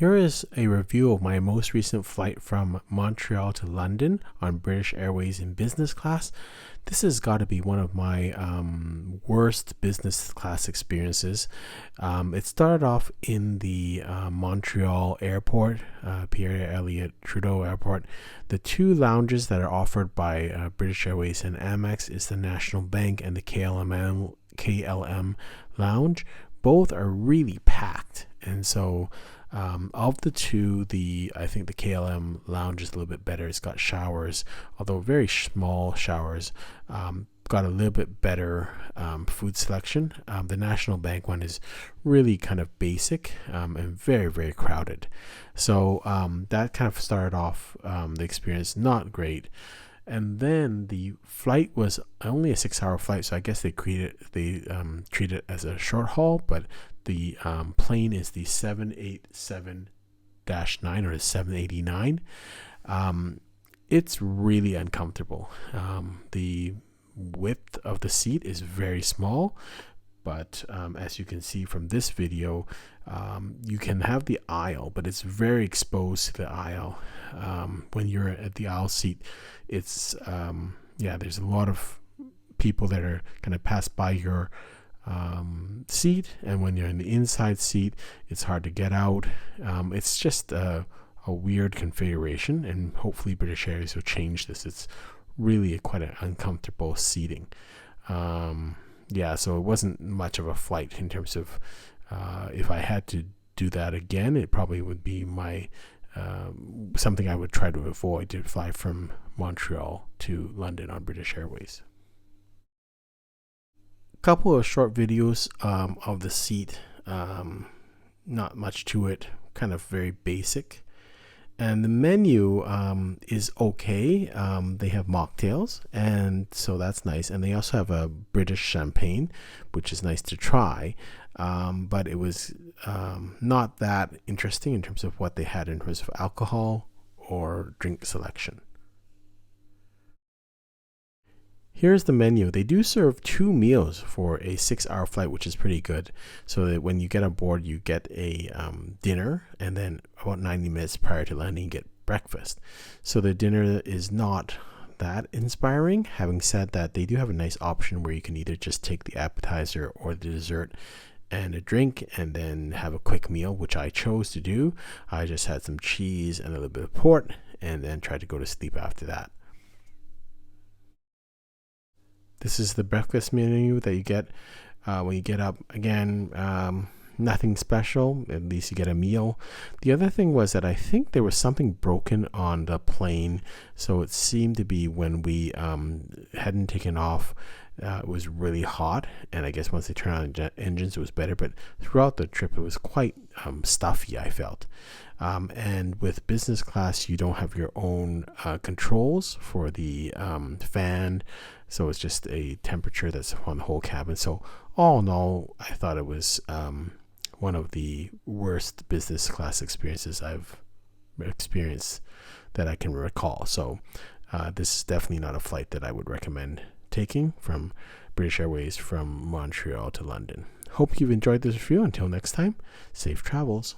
Here is a review of my most recent flight from Montreal to London on British Airways in business class. This has got to be one of my worst business class experiences. It started off in the Montreal airport, Pierre Elliott Trudeau Airport. The two lounges that are offered by British Airways and Amex is the National Bank and the KLM lounge. Both are really packed, and so of the two, I think the KLM lounge is a little bit better. It's got showers, although very small showers. Got a little bit better food selection. The National Bank one is really kind of basic and very, very crowded. So that kind of started off the experience not great. And then the flight was only a 6-hour flight, so I guess they treat it as a short haul, but the plane is the 787-9 or the 789. It's really uncomfortable. The width of the seat is very small, but as you can see from this video, you can have the aisle, but it's very exposed to the aisle. When you're at the aisle seat, it's there's a lot of people that are going to pass by your seat, and when you're in the inside seat, it's hard to get out. It's just a weird configuration, and hopefully British Airways will change this. It's really quite an uncomfortable seating. So it wasn't much of a flight in terms of if I had to do that again, it probably would be my something I would try to avoid, to fly from Montreal to London on British Airways. Couple of short videos of the seat, not much to it, kind of very basic. And the menu is okay. They have mocktails, and so that's nice. And they also have a British champagne, which is nice to try. But it was not that interesting in terms of what they had in terms of alcohol or drink selection. Here's the menu. They do serve 2 meals for a 6-hour flight, which is pretty good. So that when you get aboard, you get a dinner, and then about 90 minutes prior to landing, you get breakfast. So the dinner is not that inspiring. Having said that, they do have a nice option where you can either just take the appetizer or the dessert and a drink and then have a quick meal, which I chose to do. I just had some cheese and a little bit of port and then tried to go to sleep after that. This is the breakfast menu that you get when you get up. Again, nothing special. At least you get a meal. The other thing was that I think there was something broken on the plane. So it seemed to be when we hadn't taken off, it was really hot. And I guess once they turned on the engines, it was better. But throughout the trip, it was quite stuffy, I felt. And with business class, you don't have your own controls for the fan. So it's just a temperature that's on the whole cabin. So all in all, I thought it was one of the worst business class experiences I've experienced that I can recall. So this is definitely not a flight that I would recommend taking from British Airways from Montreal to London. Hope you've enjoyed this review. Until next time, safe travels.